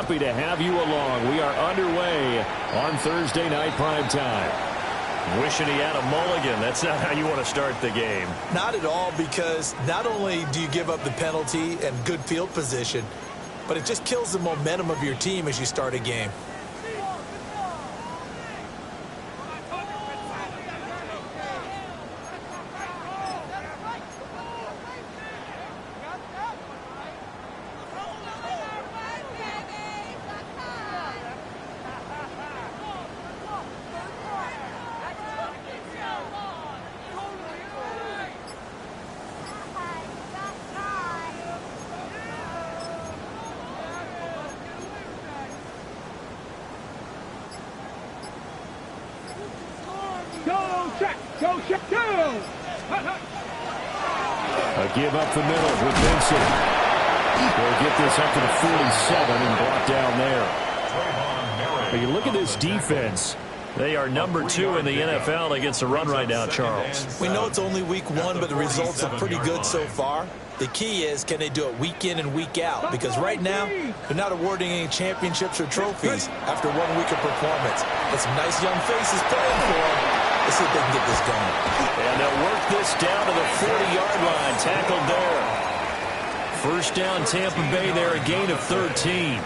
happy to have you along. We are underway on Thursday night primetime. Wishing he had a mulligan. That's not how you want to start the game. Not at all, because not only do you give up the penalty and good field position, but it just kills the momentum of your team as you start a game. A give up the middle with Vincent. They'll get this up to the 47 and brought down there. But you look at this defense. They are number 2 in the NFL against the run right now, Charles. We know it's only week 1, but the results are pretty good so far. The key is, can they do it week in and week out? Because right now, they're not awarding any championships or trophies after 1 week of performance. But some nice young faces playing for them. Let's see if they can get this going. And they'll work this down to the 40-yard line. Tackled there. First down, Tampa Bay there, a gain of 13.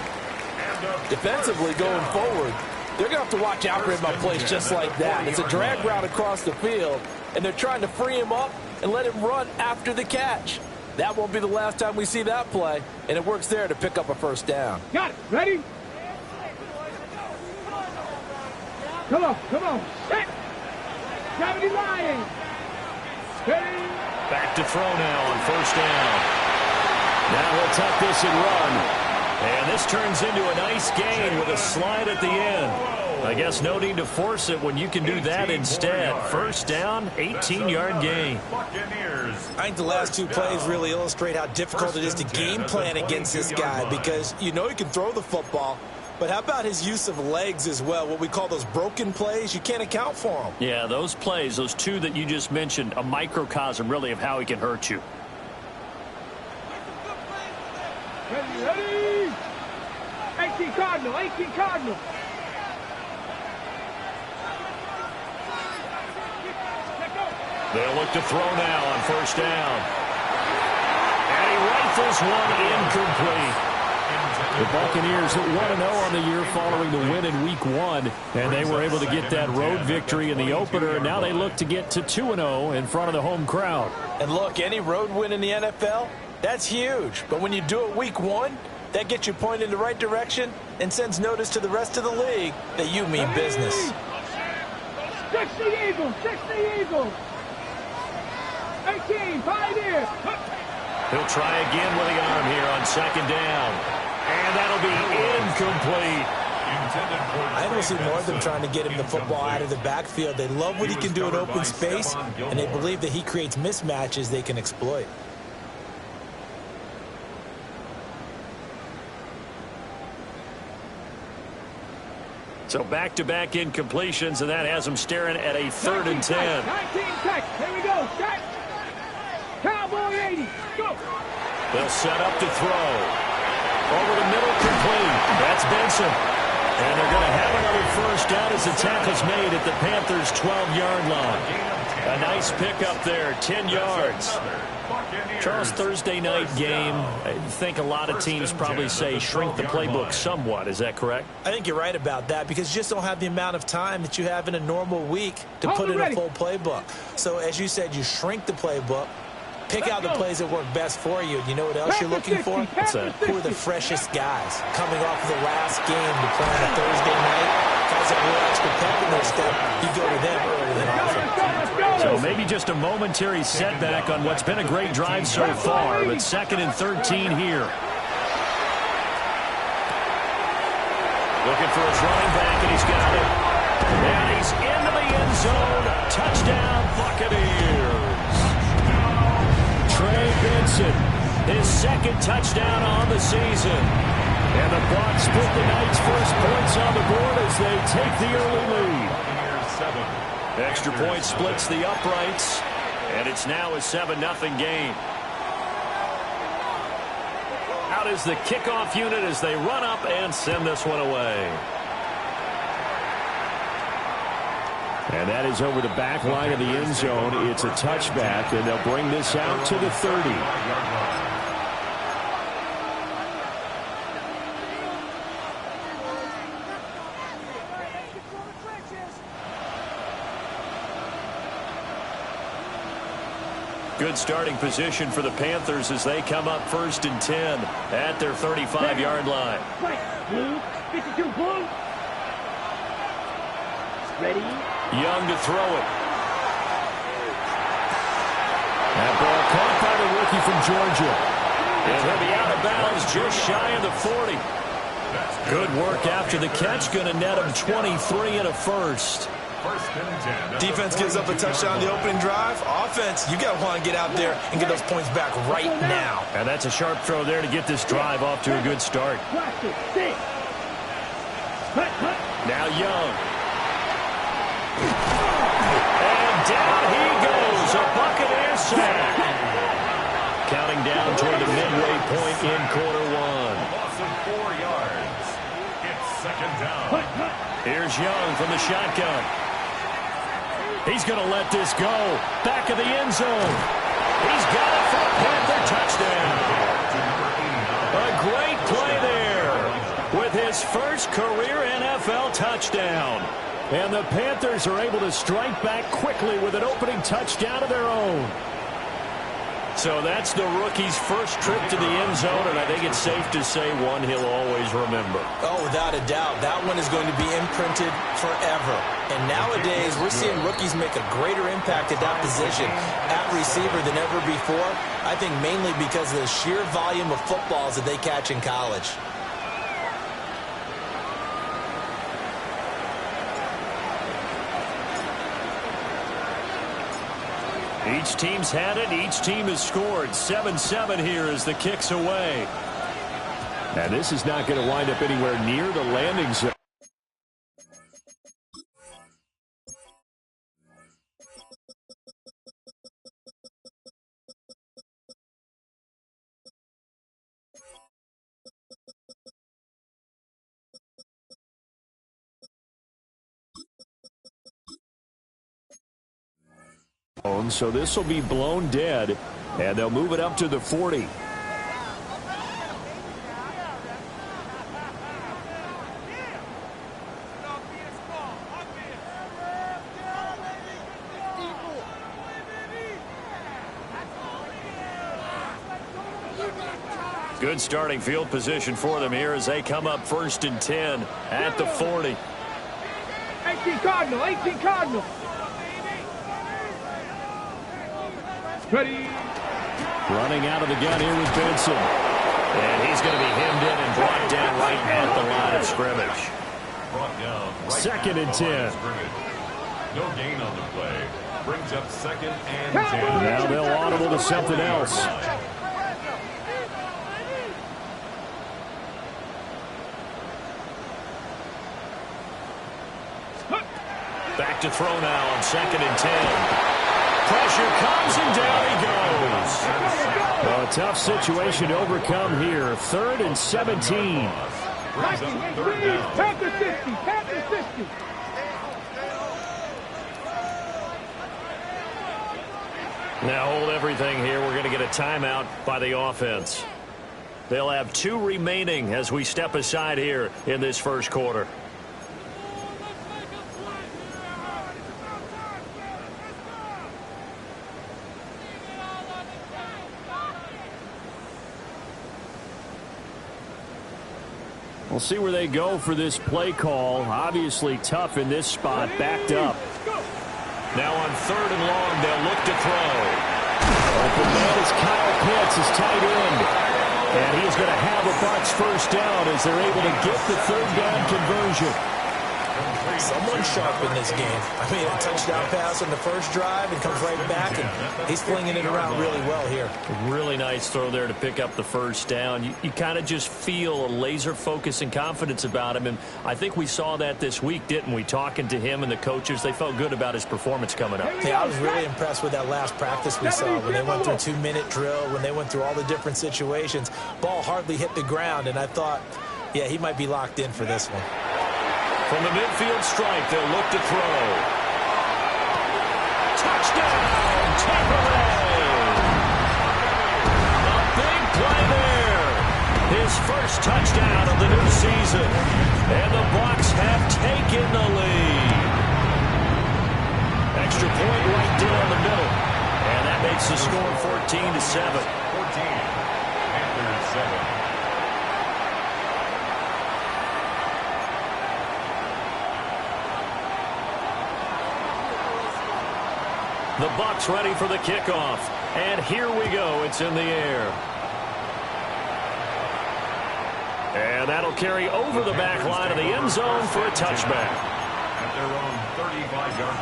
Defensively going forward, they're going to have to watch out for him on plays just like that. It's a drag route across the field, and they're trying to free him up and let him run after the catch. That won't be the last time we see that play, and it works there to pick up a first down. Got it. Ready? Come on. Set. Gravity lying. Ready? Back to throw now on first down. Now he'll tuck this and run. And this turns into a nice gain with a slide at the end. I guess no need to force it when you can do that instead. First down, 18-yard gain. I think the last 2 plays really illustrate how difficult it is to game plan against this guy, because you know he can throw the football, but how about his use of legs as well? What we call those broken plays, you can't account for them. Yeah, those plays, those 2 that you just mentioned, a microcosm really of how he can hurt you. Ready? 18 Cardinal. They'll look to throw now on first down. And he rifles one incomplete. The Buccaneers at 1-0 on the year following the win in Week 1, and they were able to get that road victory in the opener, and now they look to get to 2-0 in front of the home crowd. And look, any road win in the NFL, that's huge. But when you do it Week 1, that gets you pointed in the right direction and sends notice to the rest of the league that you mean business. 60 Eagles. 18, 5 here. He'll try again with the arm here on second down. And that'll be incomplete. I don't see more of them trying to get him the football out of the backfield. They love what he can do in open space, and they believe that he creates mismatches they can exploit. So back-to-back incompletions, and that has him staring at a 3rd and 10. 19 touch. Here we go. Set. Cowboy 80. Go. They'll set up to throw. Over the middle, complete. That's Benson. And they're going to have another first down as the tackle's made at the Panthers' 12-yard line. A nice pickup there, 10 yards. Charles, Thursday night game, I think a lot of teams probably say shrink the playbook somewhat. Is that correct? I think you're right about that, because you just don't have the amount of time that you have in a normal week to put in a full playbook. So, as you said, you shrink the playbook, pick out the plays that work best for you. You know what else you're looking for? Who are the freshest guys coming off of the last game to play on a Thursday night? Guys that real extra pep in their step, you go to them early and often. So maybe just a momentary setback on what's been a great drive so far, but 2nd and 13 here. Looking for his running back, and he's got it. And he's into the end zone. Touchdown, Buccaneers. Trey Benson, His 2nd touchdown on the season. and the Bucs put the Knights' first points on the board as they take the early lead. Extra point splits the uprights, and it's now a 7-0 game. Out out as the kickoff unit as they run up and send this one away. And that is over the back line of the end zone. It's a touchback, and they'll bring this out to the 30. Good starting position for the Panthers as they come up 1st and 10 at their 35-yard line. Blue, 52 blue. Ready. Young to throw it. That ball caught by the rookie from Georgia. And he'll be out of bounds just shy of the 40. Good work after the catch. Going to net him 23 and a first. Defense gives up a touchdown the opening drive. Offense, you got to want to get out there and get those points back right now. And that's a sharp throw there to get this drive off to a good start. Now Young. And down he goes. A Buccaneer sack. Counting down toward the midway point in quarter one. Loss of 4 yards. It's 2nd down. Here's Young from the shotgun. He's going to let this go. Back of the end zone. He's got it for a Panther touchdown. A great play there with his first career NFL touchdown. And the Panthers are able to strike back quickly with an opening touchdown of their own. So that's the rookie's first trip to the end zone, and I think it's safe to say one he'll always remember. Oh, without a doubt. That one is going to be imprinted forever. And nowadays, we're seeing rookies make a greater impact at that position at receiver than ever before. I think mainly because of the sheer volume of footballs that they catch in college. Each team's had it. Each team has scored. 7-7 here as the kick's away. And this is not going to wind up anywhere near the landing zone. So this will be blown dead, and they'll move it up to the 40. Good starting field position for them here as they come up 1st and 10 at the 40. 18 Cardinal, 18 Cardinal. Ready. Running out of the gun here with Benson. And he's going to be hemmed in and brought down right at the line of scrimmage. Brought down right 2nd and 10. No gain on the play. Brings up 2nd and 10. Now they'll audible to something else. Back to throw now on 2nd and 10. Pressure comes, and down he goes. Well, a tough situation to overcome here. 3rd and 17. Panther 50, Panther 50. Now hold everything here. We're going to get a timeout by the offense. They'll have 2 remaining as we step aside here in this first quarter. We'll see where they go for this play call. Obviously tough in this spot, backed up. Now on 3rd and long, they'll look to throw. Open man is Kyle Pitts, his tight end. And he's going to have a Bucs first down as they're able to get the 3rd down conversion. Someone sharp in this game. I mean, a touchdown pass on the first drive and comes right back, and he's flinging it around really well here. Really nice throw there to pick up the first down. You kind of just feel a laser focus and confidence about him, and I think we saw that this week, didn't we? Talking to him and the coaches, they felt good about his performance coming up. Yeah, I was really impressed with that last practice we saw when they went through a 2-minute drill, when they went through all the different situations. Ball hardly hit the ground, and I thought, yeah, he might be locked in for this one. From the midfield stripe, they'll look to throw. Touchdown, Tampa Bay! A big play there. His first touchdown of the new season. And the Bucs have taken the lead. Extra point right down the middle. And that makes the score 14-7. 14. Panthers 7. The Bucs ready for the kickoff. And here we go. It's in the air. And that'll carry over the back line of the end zone for a touchback. At their own 35-yard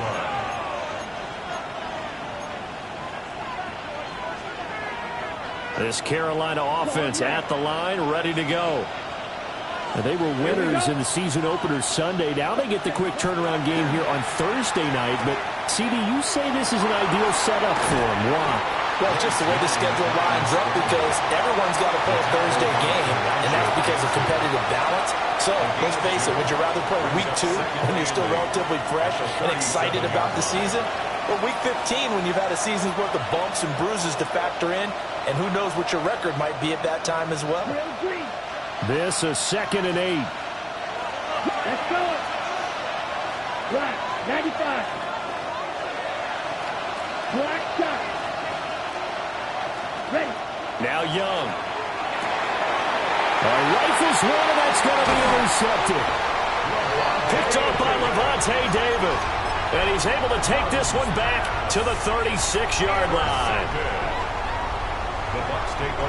line. This Carolina offense at the line, ready to go. They were winners in the season opener Sunday. Now they get the quick turnaround game here on Thursday night. But, CD, you say this is an ideal setup for them. Why? Well, just the way the schedule lines up, because everyone's got to play a Thursday game, and that's because of competitive balance. So, let's face it, would you rather play week 2 when you're still relatively fresh and excited about the season? Or week 15 when you've had a season's worth of bumps and bruises to factor in, and who knows what your record might be at that time as well? This is 2nd and 8. Let's go. Black, 95. Black shot. Ready. Now Young. Rifles one, and that's going to be intercepted. Picked up by Levante David. And he's able to take this one back to the 36-yard line.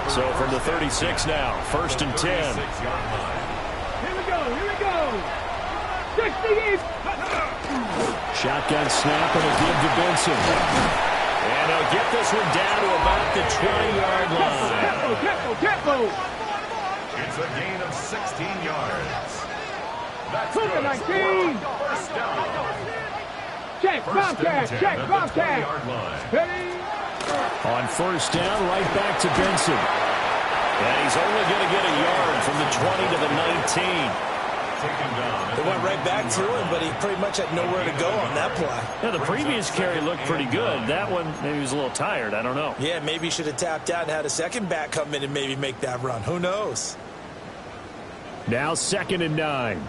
So from the 36 now, 1st and 10. Here we go, here we go. 60 Shotgun snap and a give to Benson. And he'll get this one down to about the 20-yard line. Tempo. It's a gain of 16 yards. That's Put it 19. First down. Check, Bobcat, check, Bobcat. Ready. On 1st down, right back to Benson. And he's only going to get a yard from the 20 to the 19. They went right back to him, but he pretty much had nowhere to go on that play. Yeah, the previous carry looked pretty good. That one, maybe he was a little tired. I don't know. Yeah, maybe he should have tapped out and had a second back come in and maybe make that run. Who knows? Now 2nd and 9.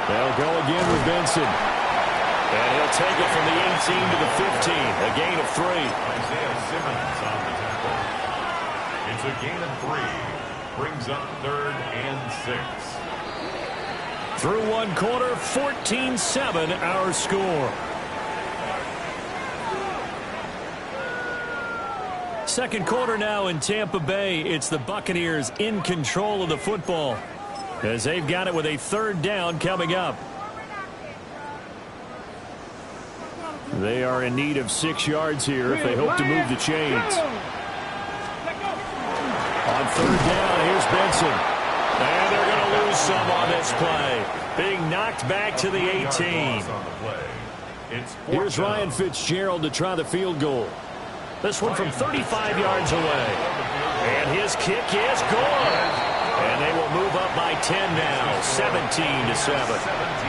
They'll go again with Benson. And he'll take it from the 18 to the 15. A gain of 3. Isaiah Simmons on the tackle. It's a gain of 3. Brings up 3rd and 6. Through one quarter, 14-7 our score. Second quarter now in Tampa Bay. It's the Buccaneers in control of the football, as they've got it with a 3rd down coming up. They are in need of 6 yards here if they hope to move the chains. On 3rd down, here's Benson. And they're going to lose some on this play. Being knocked back to the 18. Here's Ryan Fitzgerald to try the field goal. This one from 35 yards away. And his kick is good. And they will move up by 10 now, 17-7.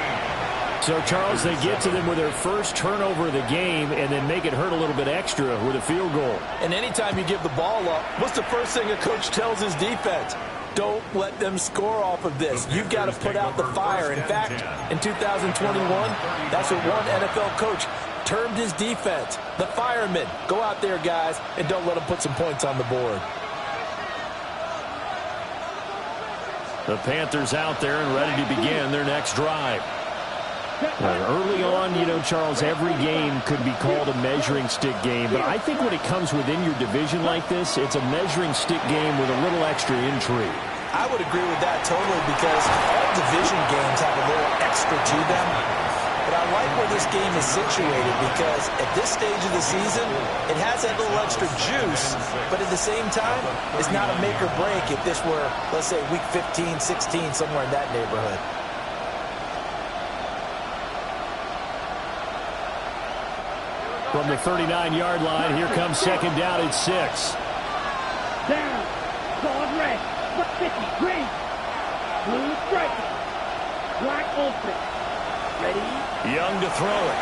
So, Charles, they get to them with their first turnover of the game and then make it hurt a little bit extra with a field goal. And anytime you give the ball up, what's the first thing a coach tells his defense? Don't let them score off of this. You've got to put out the fire. In fact, in 2021, that's what one NFL coach termed his defense. The firemen. Go out there, guys, and don't let them put some points on the board. The Panthers out there and ready to begin their next drive. Early on, you know, Charles, every game could be called a measuring stick game. But I think when it comes within your division like this, it's a measuring stick game with a little extra intrigue. I would agree with that totally because all division games have a little extra to them. But I like where this game is situated because at this stage of the season, it has that little extra juice, but at the same time, it's not a make or break if this were, let's say, week 15, 16, somewhere in that neighborhood. From the 39-yard line, here comes second down at 6. Down. Guard red. 50. Green. Blue striker. Black open. Ready? Young to throw it.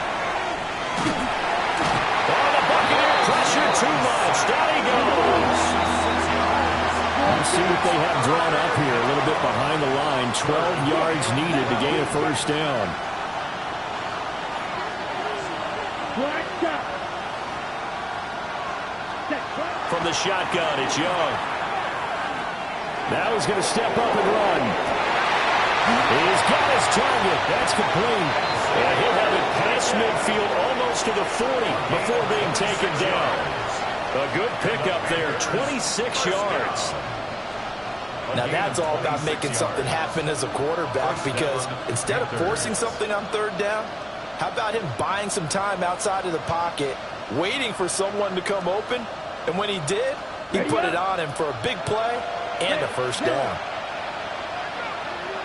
Oh, the Buccaneer pressure too much. Down he goes. Let's see what they have drawn up here. A little bit behind the line. 12 yards needed to gain a first down. From the shotgun, it's Young. Now he's going to step up and run. He's got his target. That's complete. And he'll have it past midfield almost to the 40 before being taken down. A good pickup there, 26 yards. Now that's all about making something happen as a quarterback because instead of forcing something on third down, how about him buying some time outside of the pocket, waiting for someone to come open, and when he did, he put it on him for a big play and a first down.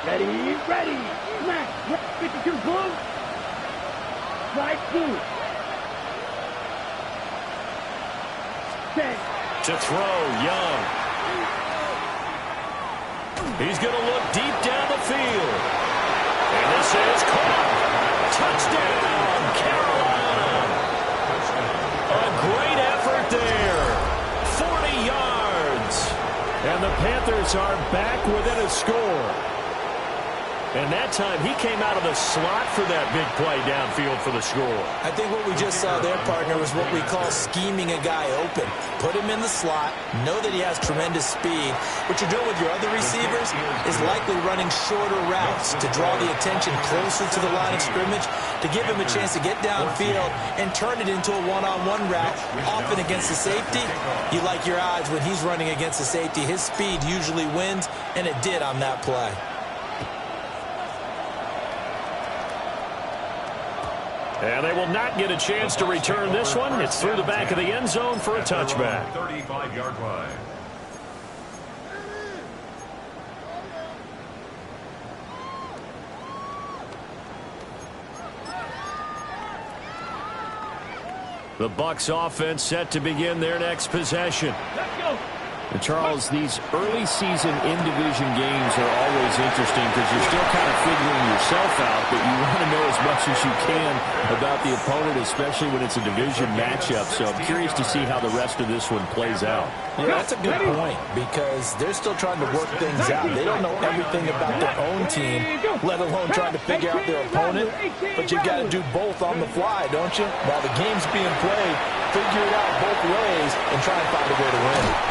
Ready, ready. Smash. 52 blue. Right blue. Set. To throw, Young. He's going to look deep down the field. And this is caught. Touchdown, Carolina. A great effort there. 40 yards. And the Panthers are back within a score. And that time, he came out of the slot for that big play downfield for the score. I think what we just saw there, partner, was what we call scheming a guy open. Put him in the slot, know that he has tremendous speed. What you're doing with your other receivers is likely running shorter routes to draw the attention closer to the line of scrimmage, to give him a chance to get downfield and turn it into a one-on-one route, often against the safety. You like your odds when he's running against the safety. His speed usually wins, and it did on that play. And they will not get a chance to return this one. It's through the back of the end zone for a touchback. 35-yard line. The Bucs offense set to begin their next possession. Let's go. And Charles, these early season in-division games are always interesting because you're still kind of figuring yourself out, but you want to know as much as you can about the opponent, especially when it's a division matchup. So I'm curious to see how the rest of this one plays out. Yeah, that's a good point because they're still trying to work things out. They don't know everything about their own team, let alone trying to figure out their opponent. But you've got to do both on the fly, don't you? While the game's being played, figure it out both ways and try and find a way to win.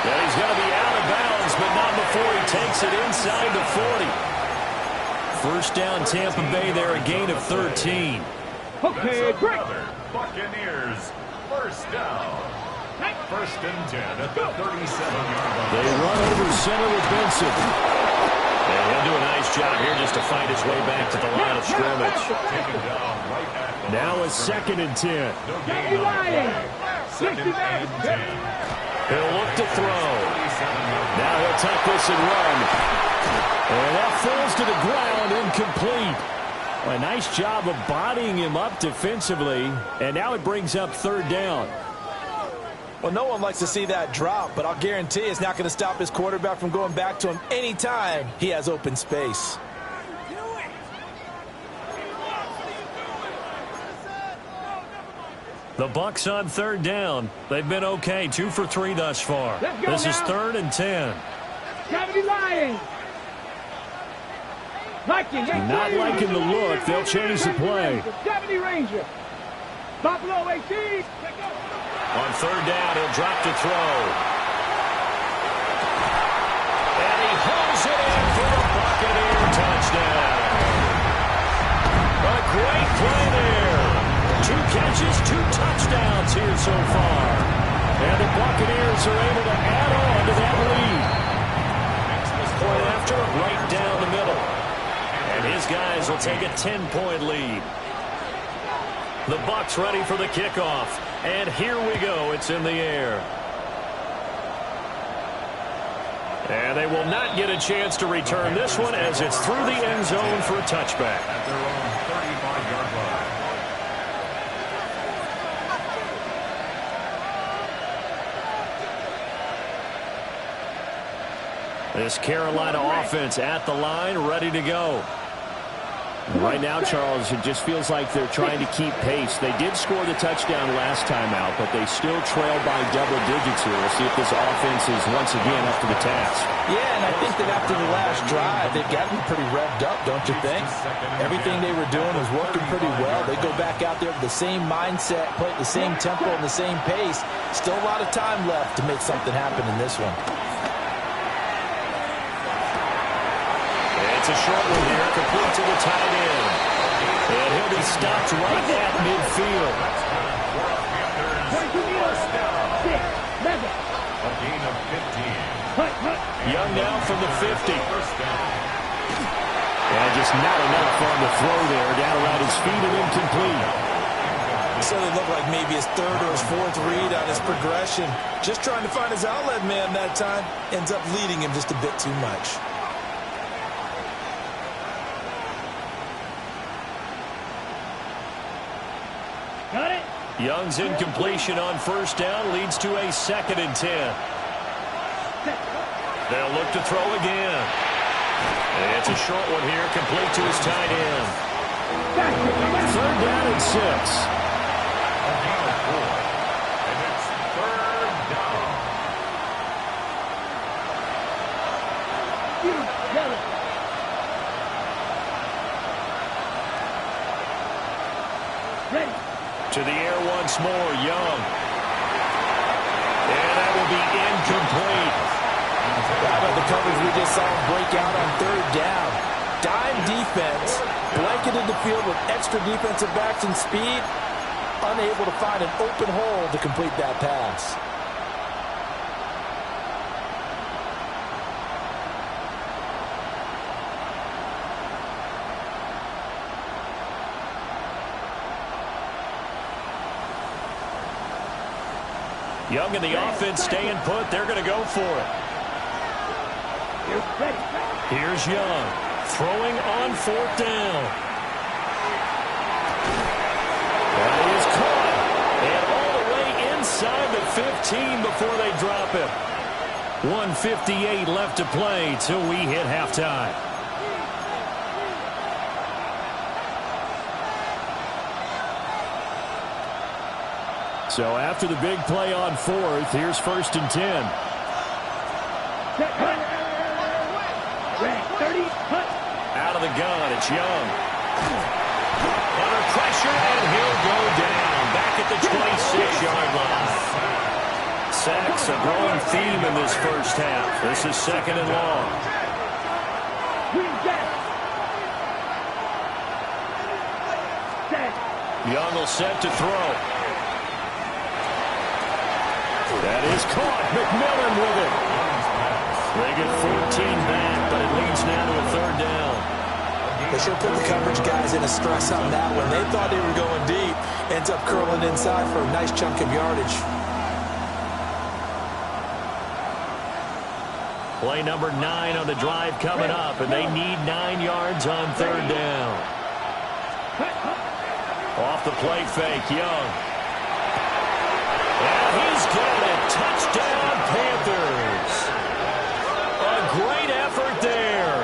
And he's going to be out of bounds, but not before he takes it inside the 40. First down, Tampa Bay there, a gain of 13. Okay, break. Buccaneers, first down. First and 10 at the 37-yard line. They run over center with Benson. And he'll do a nice job here just to find his way back to the line of scrimmage. Taken down right at the Now line. it's second and 10. No gain on the play. Second and 10. He'll look to throw. Now he'll tuck this and run. And that falls to the ground, incomplete. A nice job of bodying him up defensively. And now it brings up third down. Well, no one likes to see that drop, but I'll guarantee it's not going to stop his quarterback from going back to him anytime he has open space. The Bucs on third down. They've been okay, 2 for 3 thus far. This is third and 10. 70 Lions. Viking. Not liking the look. They'll change the play. 70 Ranger. Buffalo 18. On third down, he'll drop to throw. And he hauls it in for the Buccaneer touchdown. A great play there. 2 catches, 2 touchdowns here so far. And the Buccaneers are able to add on to that lead. take a 10-point lead. The Bucs ready for the kickoff. And here we go. It's in the air. And they will not get a chance to return this one as it's through the end zone for a touchback. At their own 35-yard line. This Carolina offense at the line, ready to go. Right now, Charles, it just feels like they're trying to keep pace. They did score the touchdown last time out, but they still trail by double digits here. We'll see if this offense is once again up to the task. Yeah, and I think that after the last drive, they've got to be pretty revved up, don't you think? Everything they were doing was working pretty well. They go back out there with the same mindset, play at the same tempo and the same pace. Still a lot of time left to make something happen in this one. It's a short one here, complete to the tight end. And he'll be stopped right at midfield. A gain of 15. Young now from the 50. And just not enough on the throw there. Down around his feet and incomplete. So it looked like maybe his third or his fourth read on his progression. Just trying to find his outlet man that time. Ends up leading him just a bit too much. Got it? Young's incompletion on first down leads to a 2nd and 10. They'll look to throw again. It's a short one here, complete to his tight end. 3rd down and 6. A gain of 4. And it's 3rd down. You got it. Ready. To the air once more, Young. And that will be incomplete. How about the coverage we just saw him break out on 3rd down? Dime defense, blanketed the field with extra defensive backs and speed, unable to find an open hole to complete that pass. Young and the offense staying put. They're going to go for it. Here's Young throwing on 4th down. That is caught. And all the way inside the 15 before they drop it. 1:58 left to play till we hit halftime. So after the big play on 4th, here's 1st and 10. Out of the gun, it's Young. Under pressure, and he'll go down. Back at the 26-yard line. Sacks, a growing theme in this first half. This is 2nd and long. Young will set to throw. That is caught. McMillan with it. They get 14 back, but it leads now to a 3rd down. They should put the coverage guys in a stress on that one. They thought they were going deep. Ends up curling inside for a nice chunk of yardage. Play number 9 on the drive coming up, and they need 9 yards on 3rd down. Off the play fake, Young. And he's got it. Touchdown, Panthers. A great effort there.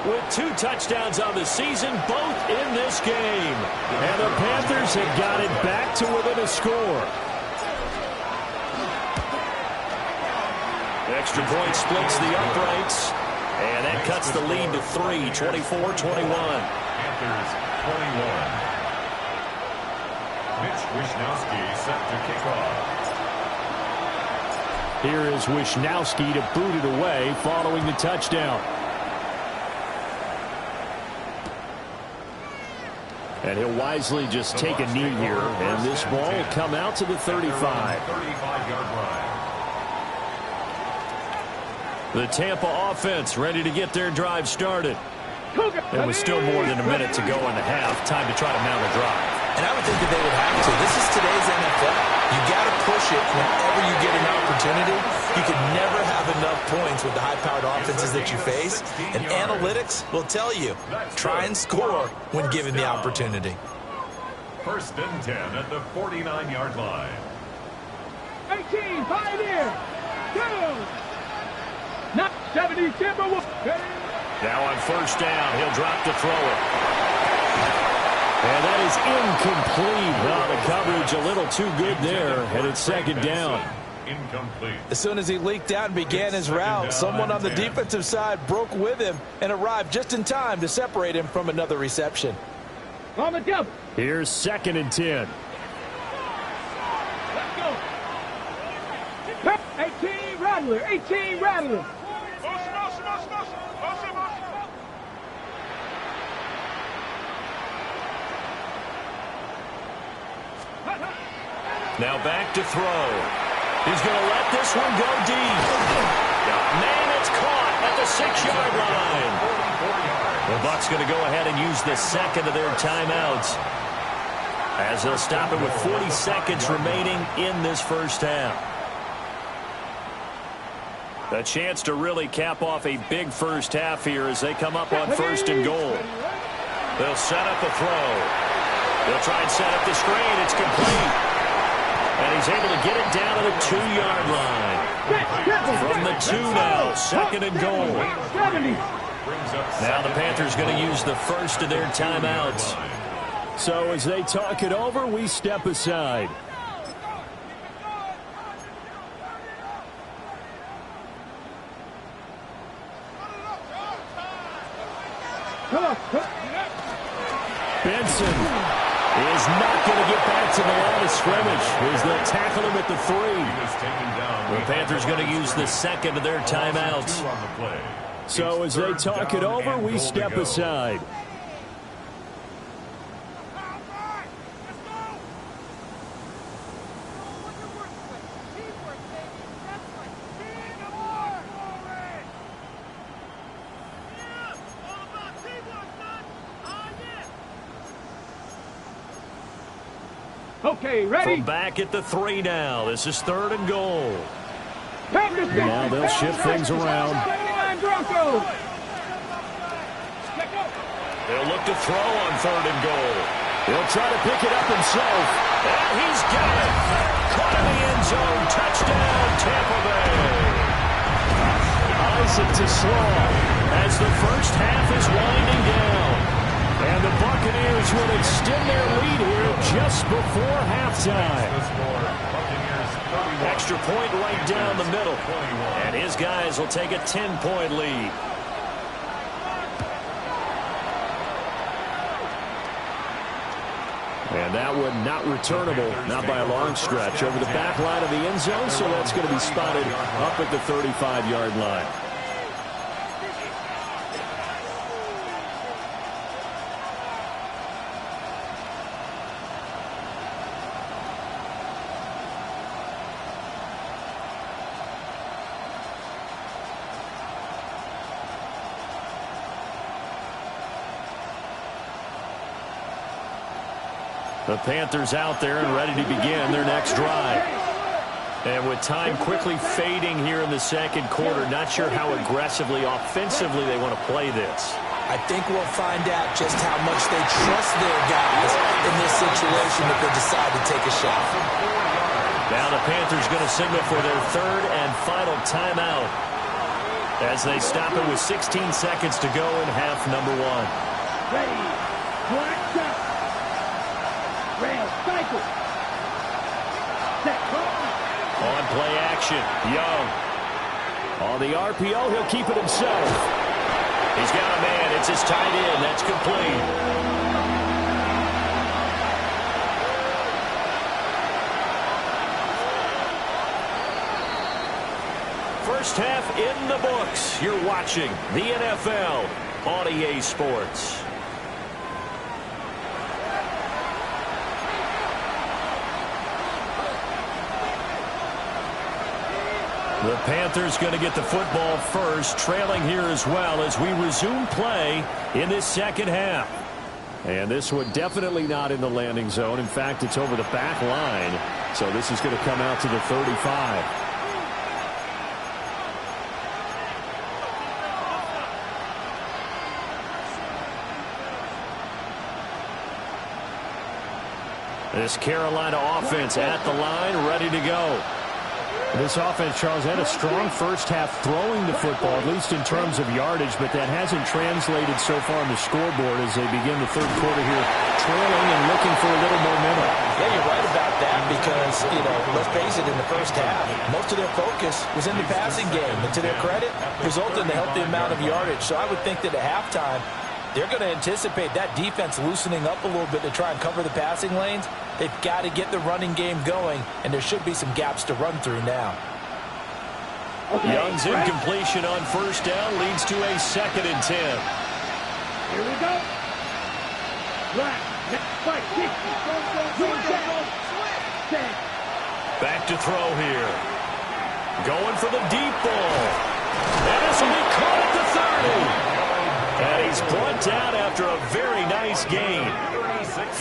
With 2 touchdowns on the season, both in this game. And the Panthers have got it back to within a score. Extra point splits the uprights. And that cuts the lead to 3, 24-21. Panthers 21. Mitch Wishnowsky set to kick off. Here is Wishnowsky to boot it away following the touchdown. And he'll wisely just take a knee here, and this ball will come out to the 35. 35-yard line. The Tampa offense ready to get their drive started. There was still more than a minute to go in the half. Time to try to mount a drive. And I would think that they would have to. This is today's NFL. You got to push it whenever you get an opportunity. You can never have enough points with the high-powered offenses that you face. And analytics will tell you, try and score when given the opportunity. 1st and 10 at the 49-yard line. 18, Pioneer. 2. Not 70, Timberwolves. Now on 1st down, he'll drop to throw it. And that is incomplete. Well, the coverage a little too good there, and it's 2nd down. Incomplete. As soon as he leaked out and began his route, someone on the defensive side broke with him and arrived just in time to separate him from another reception. On the double. Here's 2nd and 10. Let's go. 18, Rattler. 18, Rattler. Now back to throw. He's going to let this one go deep. Man, it's caught at the 6-yard line. The Bucs going to go ahead and use the 2nd of their timeouts, as they'll stop it with 40 seconds remaining in this 1st half. A chance to really cap off a big 1st half here as they come up on 1st and goal. They'll set up the throw. They'll try and set up the screen. It's complete. And he's able to get it down to the 2-yard line. From the 2 now, 2nd and goal. Now the Panthers going to use the 1st of their timeouts. So as they talk it over, we step aside. Benson is not going to get back to the line of scrimmage as they'll tackle him at the 3. The Panthers going to use the 2nd of their timeouts. So as they talk it over, we step aside. Okay, ready? From back at the 3 now. This is 3rd and goal. Now they'll shift things around. They'll look to throw on 3rd and goal. He'll try to pick it up himself. And he's got it. Caught in the end zone. Touchdown, Tampa Bay. Isaac to Slaw as the 1st half is winding down. And the Buccaneers will extend their lead here just before halftime. Extra point right down the middle. And his guys will take a 10-point lead. And that one not returnable, not by a long stretch, over the back line of the end zone, so that's going to be spotted up at the 35-yard line. The Panthers out there and ready to begin their next drive. And with time quickly fading here in the 2nd quarter, not sure how aggressively, offensively they want to play this. I think we'll find out just how much they trust their guys in this situation if they decide to take a shot. Now the Panthers going to signal for their 3rd and final timeout as they stop it with 16 seconds to go in half number 1. Ready. Black shot. Rail cycle. Set. On play action, Young. On the RPO, he'll keep it himself. He's got a man. It's his tight end. That's complete. First half in the books. You're watching the NFL on EA Sports. The Panthers going to get the football first, trailing here as well as we resume play in this second half. And this one definitely not in the landing zone. In fact, it's over the back line. So this is going to come out to the 35. This Carolina offense at the line, ready to go. This offense, Charles, had a strong first half throwing the football, at least in terms of yardage, but that hasn't translated so far on the scoreboard as they begin the third quarter here, trailing and looking for a little momentum. Yeah, you're right about that because, let's face it, in the first half, most of their focus was in the passing game. And to their credit, resulted in a healthy amount of yardage. So I would think that at halftime, they're going to anticipate that defense loosening up a little bit to try and cover the passing lanes. They've got to get the running game going, and there should be some gaps to run through now. Okay. Young's incompletion on first down leads to a 2nd and 10. Here we go. Back to throw here. Going for the deep ball. And this will be caught at the 30. And he's brought down after a very nice gain.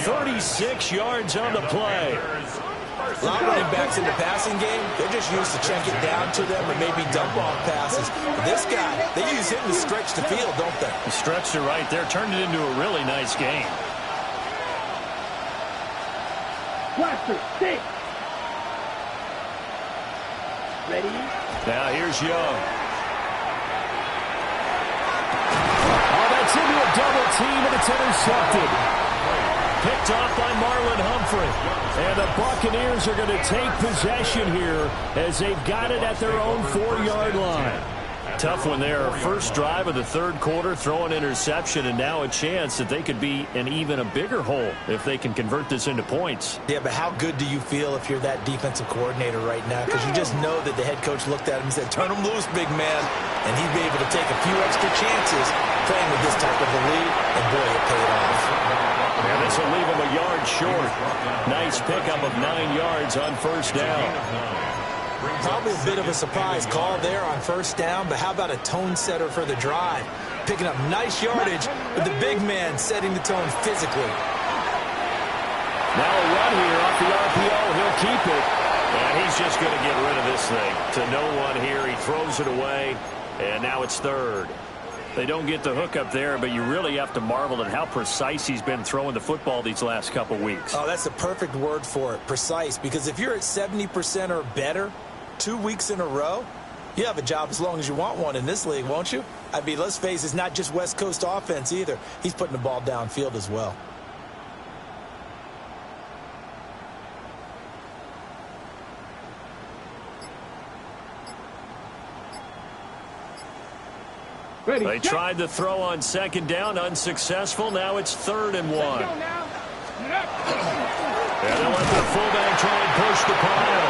36 yards on the play. A lot of running backs in the passing game, they're just used to check it down to them and maybe dump off passes. But this guy, they use him to stretch the field, don't they? He stretched it right there, turned it into a really nice game. Blaster, stick. Ready? Now here's Young. It's into a double team, and it's intercepted. Picked off by Marlon Humphrey. And the Buccaneers are going to take possession here as they've got it at their own 4-yard line. Tough one there. First drive of the third quarter, throw an interception, and now a chance that they could be in even a bigger hole if they can convert this into points. Yeah, but how good do you feel if you're that defensive coordinator right now? Because you just know that the head coach looked at him and said, turn him loose, big man. And he'd be able to take a few extra chances playing with this type of a lead, and boy, it paid off. And this will leave him a yard short. Nice pickup of 9 yards on first down. Probably a bit of a surprise call there on first down, but how about a tone setter for the drive? Picking up nice yardage with the big man setting the tone physically. Now a run here off the RPO. He'll keep it. And he's just going to get rid of this thing. To no one here. He throws it away. And now it's third. They don't get the hook up there, but you really have to marvel at how precise he's been throwing the football these last couple weeks. Oh, that's the perfect word for it, precise. Because if you're at 70% or better 2 weeks in a row, you have a job as long as you want one in this league, won't you? I mean, let's face it, it's not just West Coast offense either. He's putting the ball downfield as well. Ready, they tried the throw on second down, unsuccessful. Now it's 3rd and 1. And they'll let the fullback try and push the pile.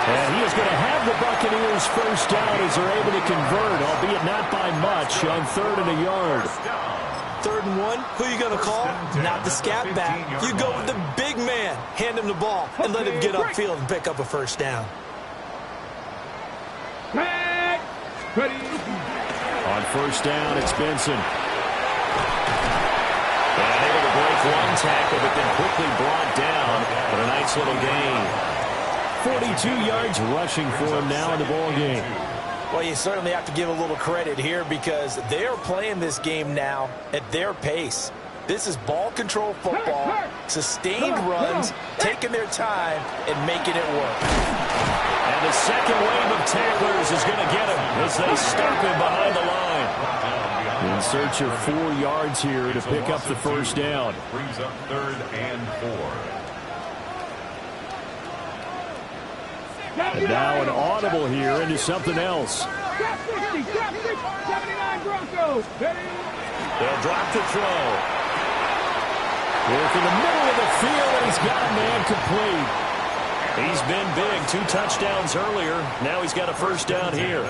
And he is going to have the Buccaneers first down as they're able to convert, albeit not by much, on 3rd and a yard. 3rd and 1, who are you going to call? Not the scat back. You go with the big man. Hand him the ball and let him get upfield and pick up a first down. Ready. On first down, it's Benson. And able to break one tackle, but then quickly brought down. But a nice little gain. 42 yards rushing for him now in the ball game. Well, you certainly have to give a little credit here because they're playing this game now at their pace. This is ball control football, sustained runs, taking their time, and making it work. And the second wave of tacklers is going to get him as they stop him behind the line. In search of 4 yards here to pick up the first down. Brings up 3rd and 4. And now an audible here into something else. Trap 60, 79 Broncos. Ready. They'll drop the throw. Work in the middle of the field, and he's got a man complete. He's been big. 2 touchdowns earlier. Now he's got a first down here.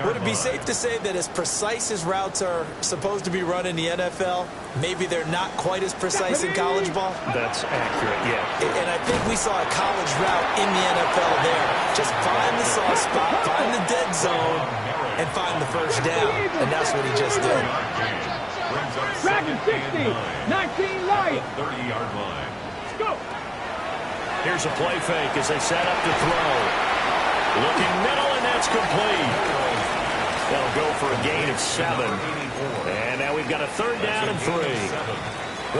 Would it be safe to say that as precise as routes are supposed to be run in the NFL, maybe they're not quite as precise in college ball? That's accurate, yeah. And I think we saw a college route in the NFL there. Just find the soft spot, find the dead zone, and find the first down. And that's what he just did. Dragon 60, 19 Lions. 30-yard line. Go. Here's a play fake as they set up to throw. Looking middle, and that's complete. That'll go for a gain of 7. And now we've got a third down and 3.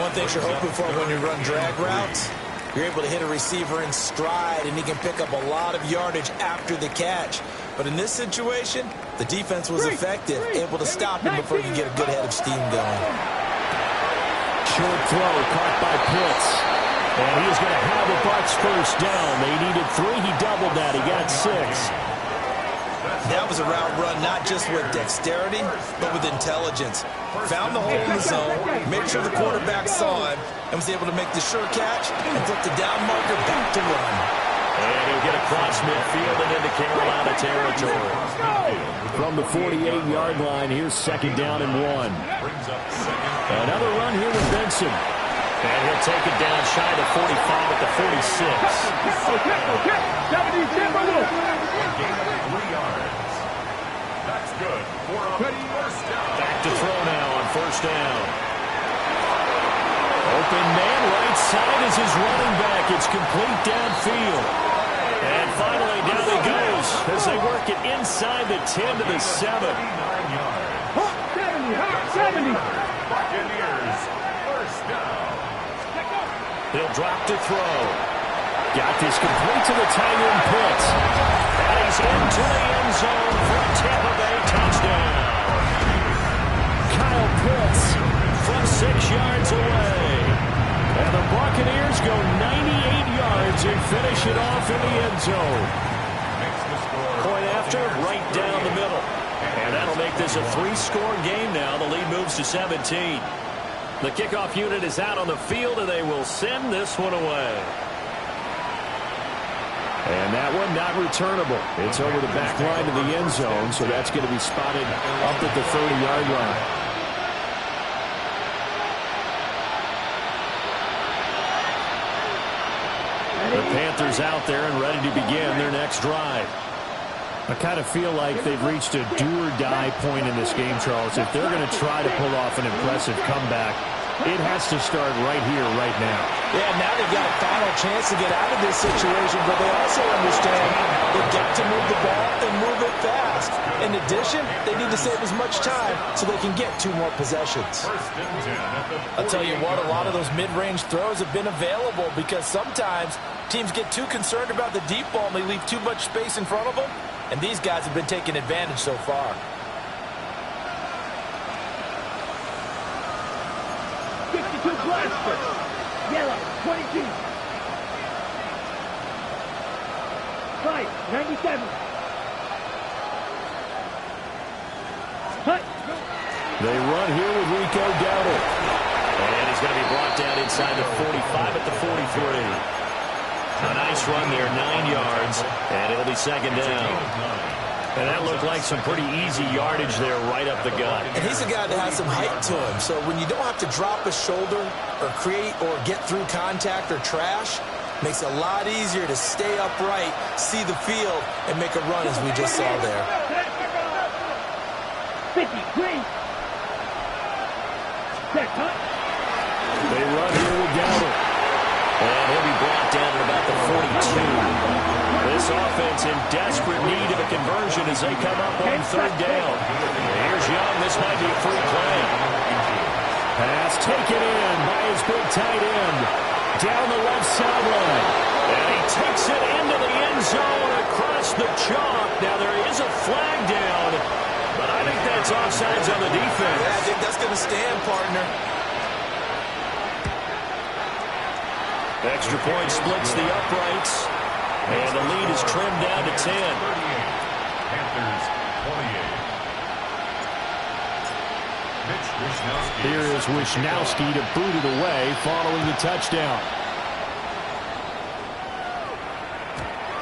One thing you're hoping for when you run drag routes, you're able to hit a receiver in stride, and he can pick up a lot of yardage after the catch. But in this situation, the defense was effective, able to stop him before he can get a good head of steam going. Short throw caught by Pitts. And he is going to have the Bucs first down. They needed 3. He doubled that. He got 6. That was a route run not just with dexterity, but with intelligence. Found the hole in the zone, made sure the quarterback saw him, and was able to make the sure catch and flip the down marker back to run. And he'll get across midfield and into Carolina territory. From the 48-yard line, here's second down and 1. Another run here with Benson. And he'll take it down shy of the 45 at the 46. Okay. 70, Gain of 3 yards. That's good for a first down. Back to throw now on first down. Open man right side is his running back. It's complete downfield. And finally down he goes as they work it inside the 10 to the 7. 70. Buccaneers, first down. He'll drop to throw. Got this complete to the tight end Pitts. And he's into the end zone for a Tampa Bay touchdown. Kyle Pitts from 6 yards away. And the Buccaneers go 98 yards and finish it off in the end zone. Point after, right down the middle. And that'll make this a 3-score game now. The lead moves to 17. The kickoff unit is out on the field, and they will send this one away. And that one not returnable. It's over the back line of the end zone, so that's going to be spotted up at the 30-yard line. The Panthers out there and ready to begin their next drive. I kind of feel like they've reached a do-or-die point in this game, Charles. If they're going to try to pull off an impressive comeback, it has to start right here, right now. Yeah, now they've got a final chance to get out of this situation, but they also understand they've got to move the ball and move it fast. In addition, they need to save as much time so they can get 2 more possessions. I'll tell you what, a lot of those mid-range throws have been available because sometimes teams get too concerned about the deep ball and they leave too much space in front of them. And these guys have been taking advantage so far. Blaster. Yellow, 22. Fight, 97. Hut. They run here with Rico Dowdle. And he's going to be brought down inside the 45 at the 43. A nice run there, 9 yards, and it'll be second down. And that looked like some pretty easy yardage there right up the gut. And he's a guy that has some height to him. So when you don't have to drop a shoulder or create or get through contact or trash, makes it a lot easier to stay upright, see the field, and make a run as we just saw there. 50, green. They run here with Dowdle. And he'll be brought down at about the 42. This offense in desperate need of a conversion as they come up on third down. Here's Young. This might be a free play. Pass taken in by his big tight end. Down the left sideline. And he takes it into the end zone across the chalk. Now there is a flag down, but I think that's offsides on the defense. Yeah, I think that's going to stand, partner. Extra point splits the uprights. And the lead is trimmed down to 10. Panthers 28. Here is Wisnowski to boot it away following the touchdown.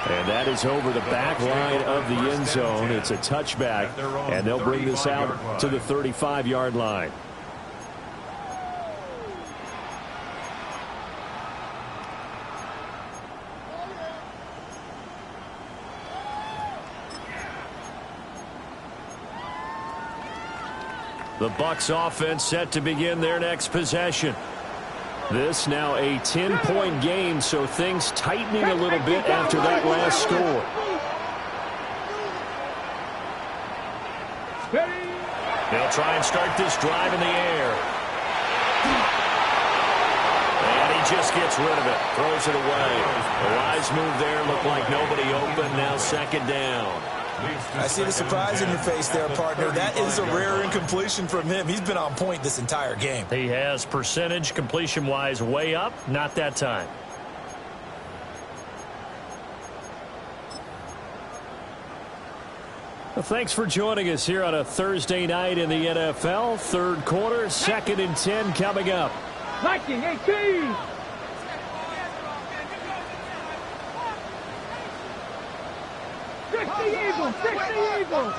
And that is over the back line of the end zone. It's a touchback, and they'll bring this out to the 35-yard line. The Bucs offense set to begin their next possession. This now a 10-point game, so things tightening a little bit after that last score. They'll try and start this drive in the air. And he just gets rid of it, throws it away. A wise move there, looked like nobody open, now second down. I see the surprise in your face there, partner. That is a rare incompletion from him. He's been on point this entire game. He has percentage completion-wise way up, not that time. Well, thanks for joining us here on a Thursday night in the NFL. Third quarter, 2nd and 10 coming up. Liking 18. Fix the Eagles! Fix the Eagles!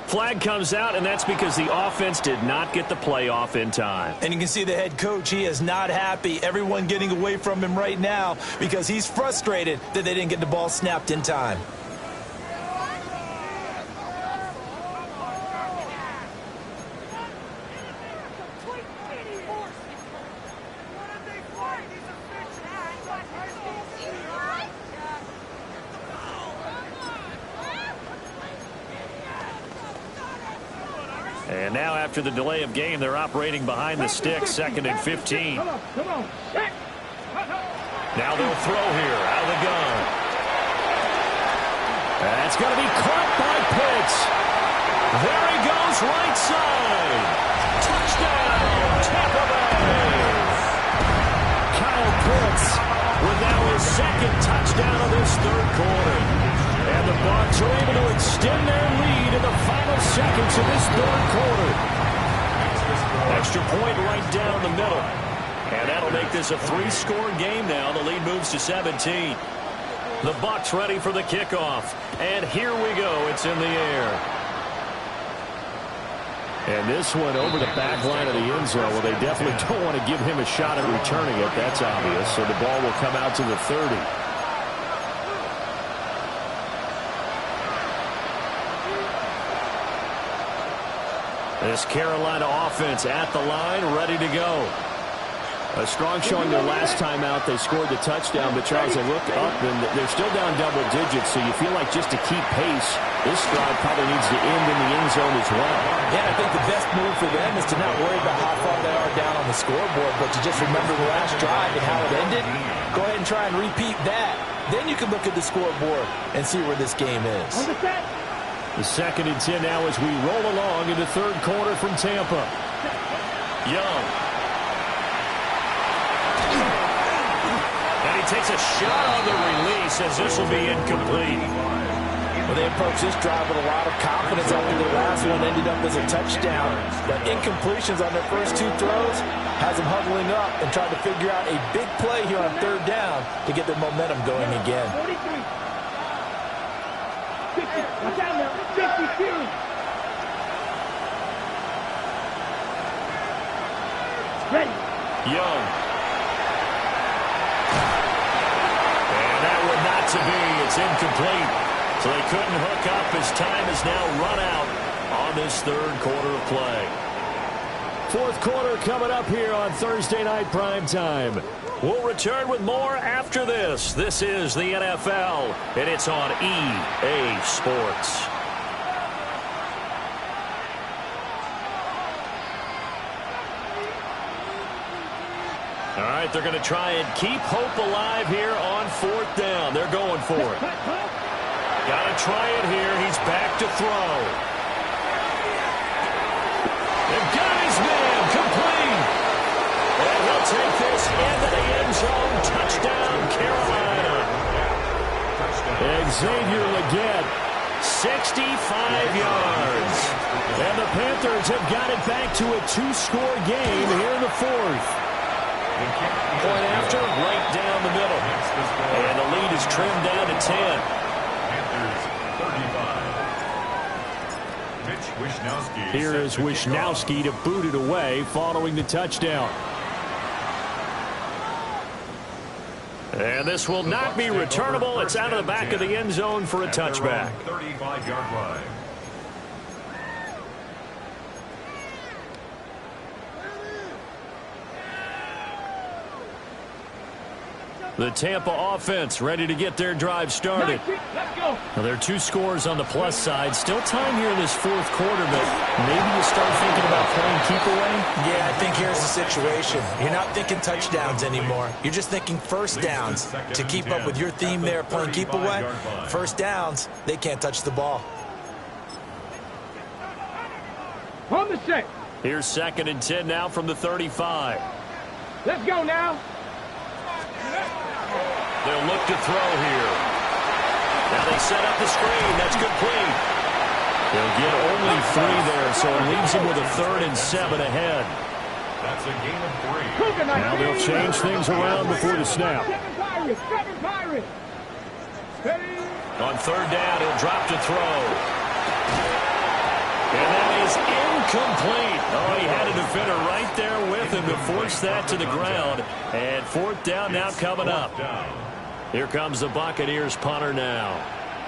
Flag comes out, and that's because the offense did not get the play off in time. And you can see the head coach, he is not happy. Everyone getting away from him right now because he's frustrated that they didn't get the ball snapped in time. And now after the delay of game, they're operating behind the sticks, 2nd and 15. Come on. Now they'll throw here out of the gun. That's going to be caught by Pitts. There he goes, right side. Touchdown, Tampa Bay. Kyle Pitts with now his 2nd touchdown of this third quarter. And the Bucs are able to extend their lead in the final seconds of this third quarter. Extra point right down the middle. And that'll make this a 3-score game now. The lead moves to 17. The Bucs ready for the kickoff. And here we go. It's in the air. And this one over the back line of the end zone. Well, they definitely don't want to give him a shot at returning it. That's obvious. So the ball will come out to the 30. This Carolina offense at the line, ready to go. A strong showing their last time out. They scored the touchdown, but Charles, they look up, and they're still down double digits, so you feel like just to keep pace, this drive probably needs to end in the end zone as well. Yeah, I think the best move for them is to not worry about how far they are down on the scoreboard, but to just remember the last drive and how it ended. Go ahead and try and repeat that. Then you can look at the scoreboard and see where this game is. The 2nd and 10 now as we roll along in the third quarter from Tampa. Young. And he takes a shot on the release as this will be incomplete. Well, they approached this drive with a lot of confidence after their last one ended up as a touchdown. But incompletions on their first 2 throws has them huddling up and trying to figure out a big play here on 3rd down to get their momentum going again. 43. 50. Watch out now. 52. Ready. Young. And that one not to be. It's incomplete. So they couldn't hook up. His time is now run out on this third quarter of play. Fourth quarter coming up here on Thursday Night Prime Time. We'll return with more after this. This is the NFL, and it's on EA Sports. All right, they're going to try and keep hope alive here on 4th down. They're going for it. Got to try it here. He's back to throw. They've got his man complete. And he'll take this into the end zone. Touchdown, Carolina. Xavier Legette, 65 yards. And the Panthers have got it back to a 2-score game here in the fourth. Point after, right down the middle. And the lead is trimmed down to 10. Here is Wisnowski to boot it away following the touchdown. And this will not be returnable. It's out of the back of the end zone for a touchback. 35-yard line. The Tampa offense ready to get their drive started. Let's go. Now, there are 2 scores on the plus side. Still time here in this fourth quarter, but maybe you start thinking about playing keep away? Yeah, I think here's the situation. You're not thinking touchdowns anymore. You're just thinking first downs. To keep up with your theme there, playing keep away, first downs, they can't touch the ball. On the set. Here's 2nd and 10 now from the 35. Let's go now. They'll look to throw here. Now they set up the screen. That's complete. They'll get only 3 there, so it leaves them with a 3rd and 7 ahead. That's a gain of 3. Now they'll change things around before the snap. Seven Pirates. On 3rd down, he'll drop to throw. And that is incomplete. Oh, he had a defender right there with him to force that to the ground. And 4th down now coming up. Here comes the Buccaneers punter now.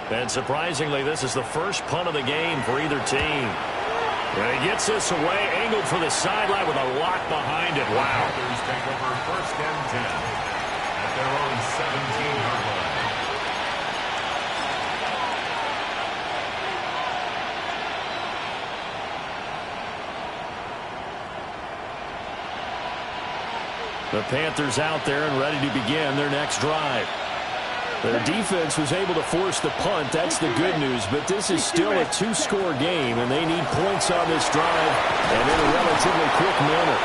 And surprisingly, this is the first punt of the game for either team. And he gets this away, angled for the sideline with a lock behind it. Wow. Panthers take over 1st and 10 at their own 17-yard line. The Panthers out there and ready to begin their next drive. Their defense was able to force the punt. That's the good news. But this is still a 2-score game, and they need points on this drive and in a relatively quick manner.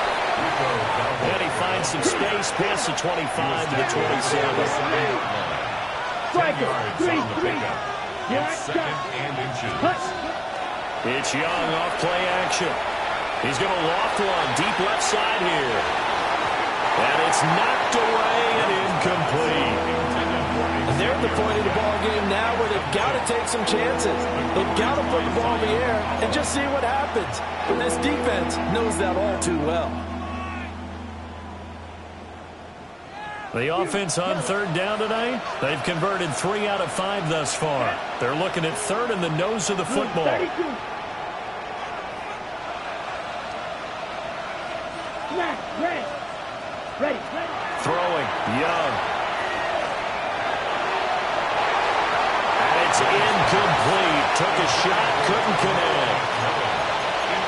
And he finds some space past the 25 to the 27. Striker. 3-3. It's 2nd and inches. It's Young off play action. He's going to loft one deep left side here. And it's knocked away and incomplete. And they're at the point of the ball game now where they've got to take some chances. They've got to put the ball in the air and just see what happens. But this defense knows that all too well. The offense on 3rd down tonight, they've converted 3 out of 5 thus far. They're looking at 3rd in the nose of the football. 32. Ready. Throwing, Young. And it's incomplete. Took a shot, couldn't connect.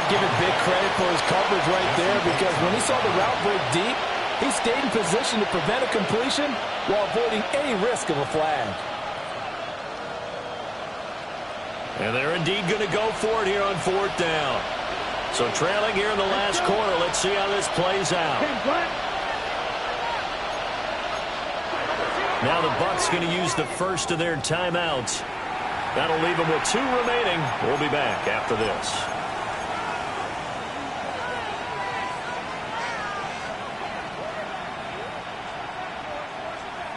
Give it big credit for his coverage right there, because when he saw the route break deep, he stayed in position to prevent a completion while avoiding any risk of a flag. And they're indeed going to go for it here on 4th down. So trailing here in the last quarter. Let's see how this plays out. Now the Bucs going to use the first of their timeouts. That'll leave them with 2 remaining. We'll be back after this.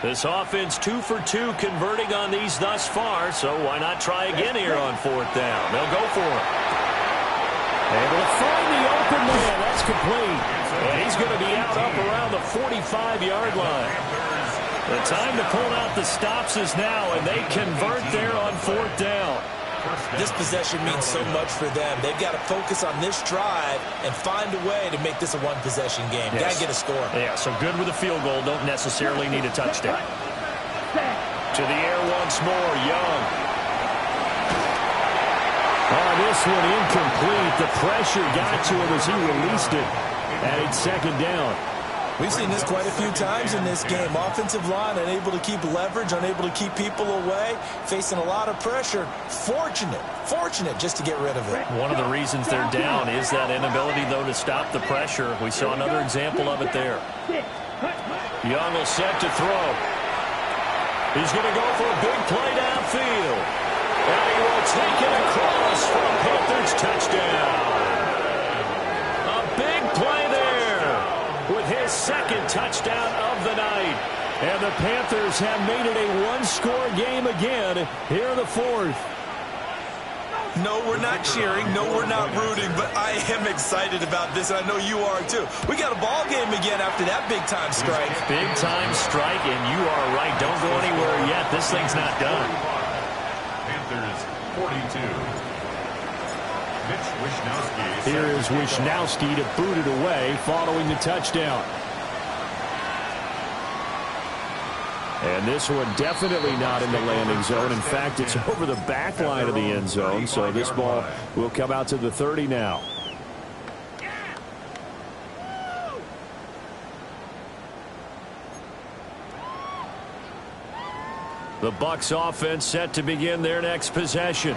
This offense 2 for 2 converting on these thus far, so why not try again here on 4th down? They'll go for it. Able to find the open man. That's complete. And he's going to be out up around the 45-yard line. The time to pull out the stops is now, and they convert there on 4th down. This possession means so much for them. They've got to focus on this drive and find a way to make this a one-possession game. Yes. Got to get a score. Yeah, so good with a field goal. Don't necessarily need a touchdown. To the air once more, Young. Oh, this one incomplete. The pressure got to him as he released it. And it's 2nd down. We've seen this quite a few times in this game. Offensive line unable to keep leverage, unable to keep people away, facing a lot of pressure. Fortunate just to get rid of it. One of the reasons they're down is that inability, though, to stop the pressure. We saw another example of it there. Young will set to throw. He's going to go for a big play downfield. And he will take it across for a Panthers touchdown. A big play there with his second touchdown of the night. And the Panthers have made it a one-score game again here in the fourth. No, we're not cheering. No, we're not rooting. But I am excited about this, and I know you are too. We got a ball game again after that big-time strike. Big-time strike, and you are right. Don't go anywhere yet. This thing's not done. Panthers 42. Mitch Wishnowsky. Here is Wishnowsky to boot it away following the touchdown. And this one definitely not in the landing zone. In fact, it's over the back line of the end zone. So this ball will come out to the 30 now. The Bucs offense set to begin their next possession.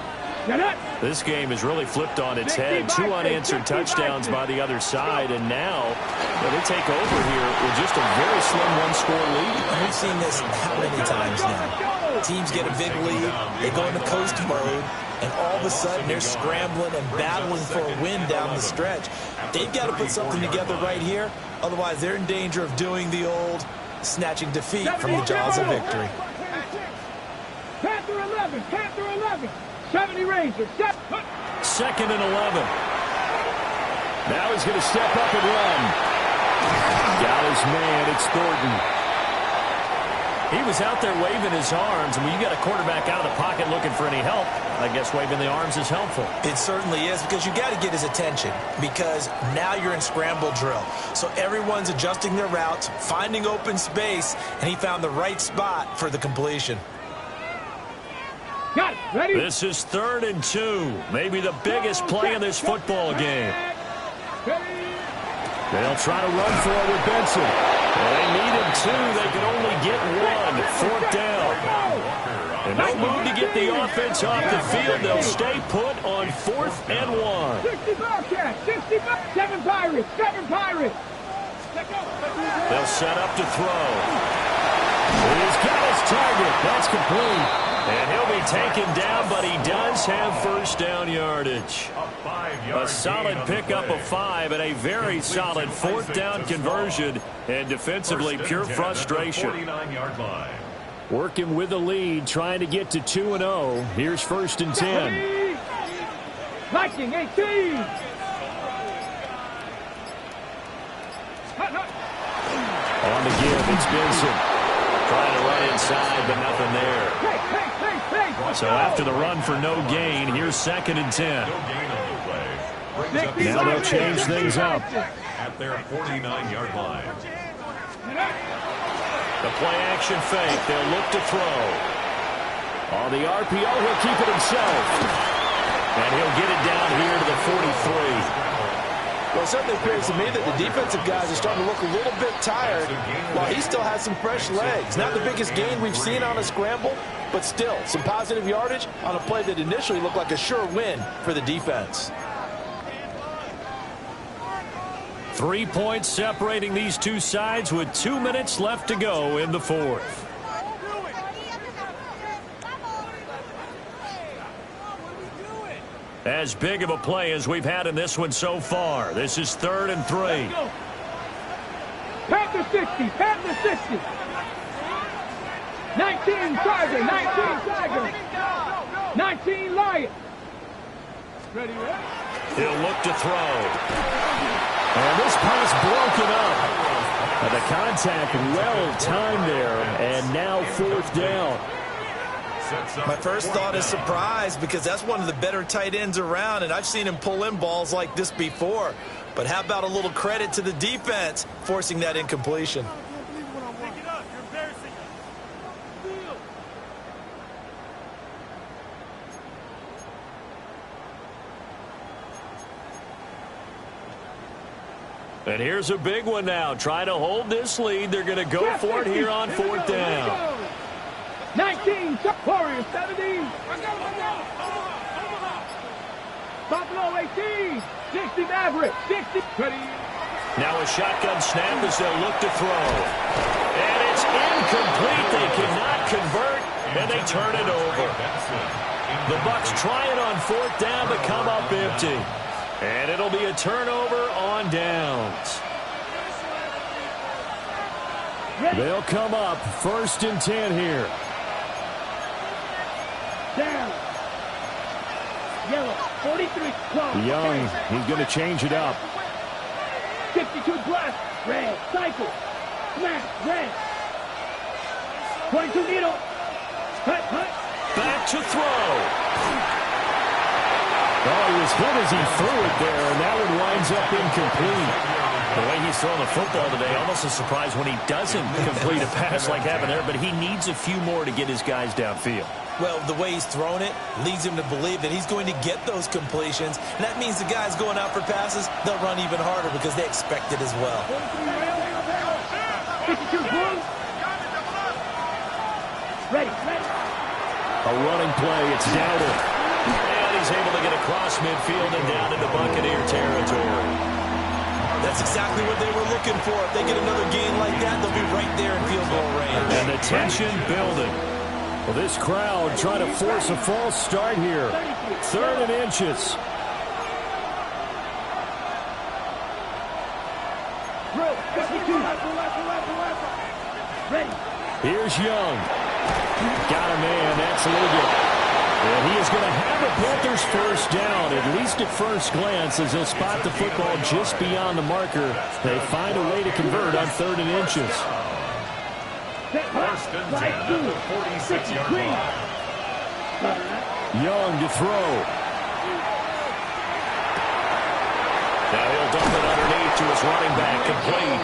This game has really flipped on its head. 2 unanswered touchdowns by the other side, and now they take over here with just a very slim one-score lead. We've seen this how many times now? Teams get a big lead, they go into coast mode, and all of a sudden they're scrambling and battling for a win down the stretch. They've got to put something together right here, otherwise they're in danger of doing the old snatching defeat from the jaws of victory. Panther 11, Panther 11. 70 Rangers. Second and 11. Now he's going to step up and run. Got his man. It's Thornton. He was out there waving his arms. And when you got a quarterback out of the pocket looking for any help, I guess waving the arms is helpful. It certainly is, because you got to get his attention, because now you're in scramble drill. So everyone's adjusting their routes, finding open space, and he found the right spot for the completion. Got it. Ready? This is 3rd and 2. Maybe the biggest play in this football game. They'll try to run for it with Benson. Well, they needed 2. They could only get 1. 4th down. And no move to get the offense off the field. They'll stay put on 4th and 1. 60 Bobcats. 60 Bobcats. 7 Pirates. 7 Pirates. They'll set up to throw. He's got his target. That's complete. And he'll be taken down, but he does have first down yardage. A solid pickup of 5 and a very solid 4th down conversion. And defensively, pure frustration. Working with the lead, trying to get to 2-0. Here's 1st and 10. Viking 18. On the give, it's Benson. Trying to run inside, but nothing there. So after the run for no gain, here's 2nd and 10. Now they'll change things up. At their 49-yard line. The play-action fake. They'll look to throw. On the RPO, he'll keep it himself. And he'll get it down here to the 43. Well, it certainly appears to me that the defensive guys are starting to look a little bit tired while he still has some fresh legs. Not the biggest gain we've seen on a scramble, but still some positive yardage on a play that initially looked like a sure win for the defense. 3 points separating these two sides with 2 minutes left to go in the fourth. As big of a play as we've had in this one so far. This is 3rd and 3. Panther 60. Panther 60. 19 Tiger. 19 Tiger. 19 Lion. Ready, ready? He'll look to throw. And this pass broken up. And the contact well timed there. And now 4th down. My first thought is surprise, because that's one of the better tight ends around, and I've seen him pull in balls like this before. But how about a little credit to the defense forcing that incompletion? And here's a big one now. Trying to hold this lead. They're going to go for it here on fourth down. 19, Warriors, 17. Buffalo 18, 60 Maverick, 60. Now a shotgun snap as they'll look to throw. And it's incomplete. They cannot convert, and they turn it over. The Bucs trying on fourth down to come up empty. And it'll be a turnover on downs. They'll come up 1st and 10 here. Down. Yellow, 43. Close. Young, he's going to change it up. 52 plus. Red. Cycle. Smash. Red. 22 needle. Hut. Back to throw. Oh, he was hit as he threw it there, and that one winds up incomplete. The way he's throwing the football today, almost a surprise when he doesn't complete a pass like happened there, but he needs a few more to get his guys downfield. Well, the way he's thrown it leads him to believe that he's going to get those completions. And that means the guys going out for passes, they'll run even harder because they expect it as well. 52 blue. Ready. A running play, it's Dowdle. And he's able to get across midfield and down into Buccaneer territory. That's exactly what they were looking for. If they get another gain like that, they'll be right there in field goal range. And the tension building. Well, this crowd trying to force a false start here. 3rd and inches. Ready. Here's Young. Got a man. That's Liggett. And he is going to have a Panthers first down, at least at first glance, as they'll spot the football just beyond the marker. They find a way to convert on 3rd and inches. 1st and 10 at the 46-yard line. Young to throw. Now he'll dump it underneath to his running back, complete.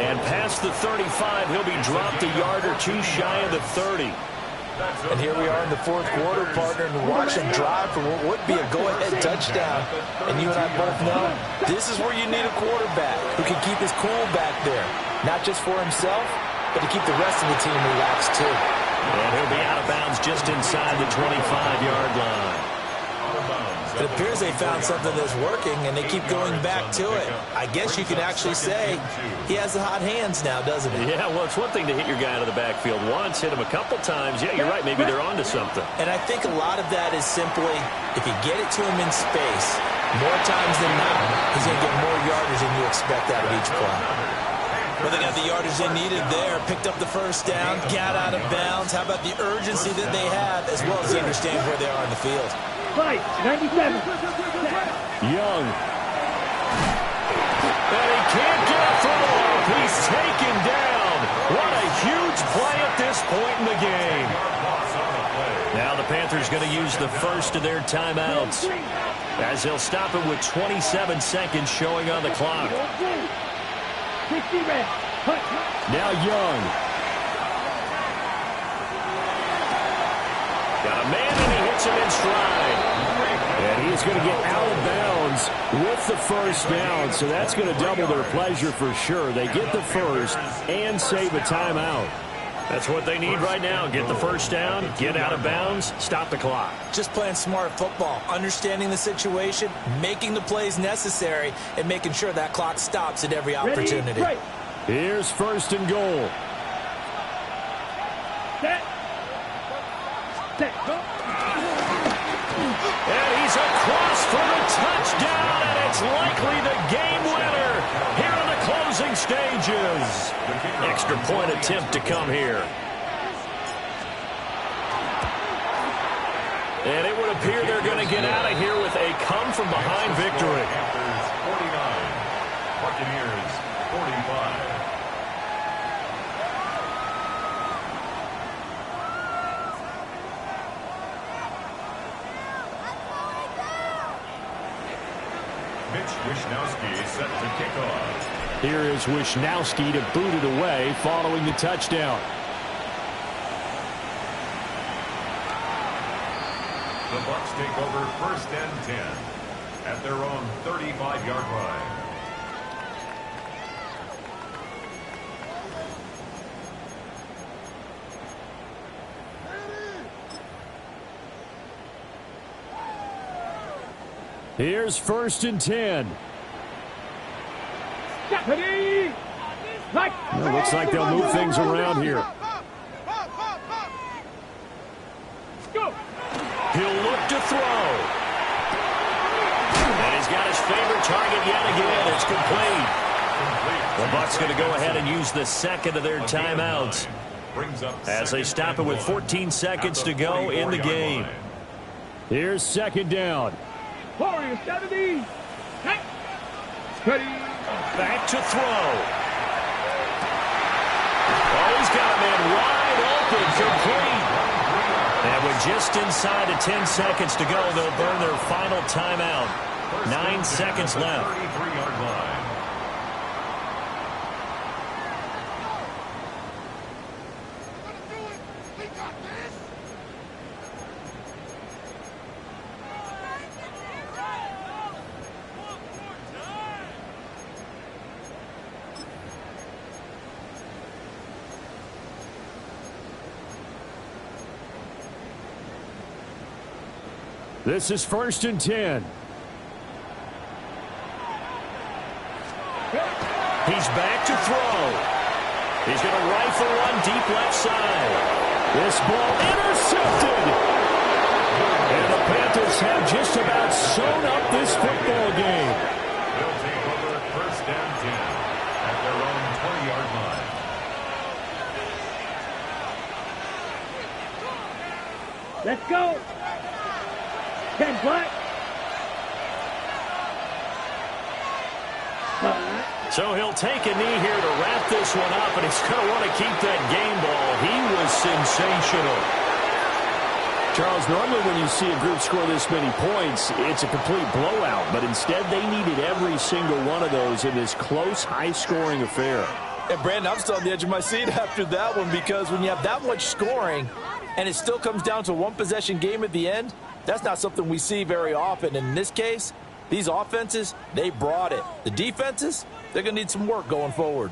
And past the 35, he'll be dropped a yard or two shy of the 30. And here we are in the 4th quarter, partner, and watch him drive for what would be a go-ahead touchdown. And you and I both know this is where you need a quarterback who can keep his cool back there, not just for himself, but to keep the rest of the team relaxed too. And he'll be out of bounds just inside the 25-yard line. It appears they found something that's working, and they keep going back to it. I guess you can actually say he has the hot hands now, doesn't he? Yeah, well, it's one thing to hit your guy out of the backfield once, hit him a couple times. Yeah, you're right. Maybe they're onto something. And I think a lot of that is simply if you get it to him in space, more times than not, he's going to get more yardage than you expect out of each play. Well, they got the yardage they needed there, picked up the first down, got out of bounds. How about the urgency that they have, as well as they understand where they are in the field? 97. Young. And he can't get a throw off. He's taken down. What a huge play at this point in the game. Now the Panthers going to use the first of their timeouts, as they'll stop it with 27 seconds showing on the clock. Now Young. Got a man and he hits him in stride. And he's going to get out of bounds with the first down, so that's going to double their pleasure for sure. They get the first and save a timeout. That's what they need right now. Get the first down, get out of bounds, stop the clock. Just playing smart football, understanding the situation, making the plays necessary, and making sure that clock stops at every opportunity. Ready, Here's 1st and goal. Set, go. And he's across for the touchdown, and it's likely the game winner here in the closing stages. Extra point attempt to come here. And it would appear they're going to get out of here with a come-from-behind victory. Panthers 49, Buccaneers 45. Wishnowski set to kick off. Here is Wishnowski to boot it away following the touchdown. The Bucs take over 1st and 10 at their own 35-yard line. Here's 1st and 10. Well, looks like they'll move things around here. He'll look to throw. And he's got his favorite target yet again. It's complete. The Bucs going to go ahead and use the second of their timeouts as they stop it with 14 seconds to go in the game. Here's 2nd down. Warriors 70. Back to throw. Oh, he's got a man wide open, complete. And with just inside of 10 seconds to go, they'll burn their final timeout. 9 seconds left. 33-yard line. This is 1st and 10. He's back to throw. He's going to rifle one deep left side. This ball intercepted. And the Panthers have just about sewn up this football game. They'll take over 1st and 10 at their own 20-yard line. Let's go. 10 black. So he'll take a knee here to wrap this one up, and he's going to want to keep that game ball. He was sensational. Charles, normally when you see a group score this many points, it's a complete blowout. But instead, they needed every single one of those in this close, high-scoring affair. And, Brandon, I'm still on the edge of my seat after that one because when you have that much scoring and it still comes down to a one-possession game at the end, that's not something we see very often. And in this case, these offenses, they brought it. The defenses, they're going to need some work going forward.